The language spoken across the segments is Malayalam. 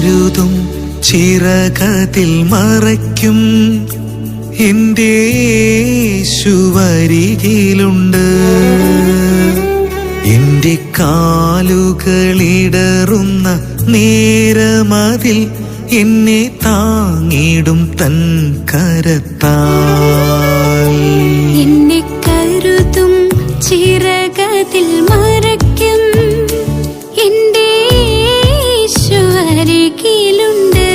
കരുതും ചിറകതിൽ മറയ്ക്കും എൻ്റെ യേശുവരികിലുണ്ട്. എൻ്റെ കാലുകളിടറുന്ന നേരമതിൽ എന്നെ താങ്ങിടും തൻ കരത്താൽ. എന്നെ കരുതും ചിറകതിൽ മറയ്ക്കും എൻ്റെ യേശു അരികിലുണ്ട്.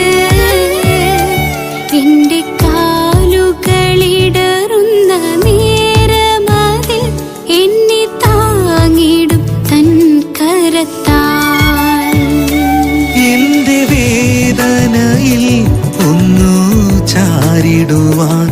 എൻ്റെ കാലുകളിടറുന്ന നേരമതിൽ എന്നെ താങ്ങിടും തൻ കരത്താൽ. എന്റെ വേദനയിൽ ഒന്നു ചാരിടുവാൻ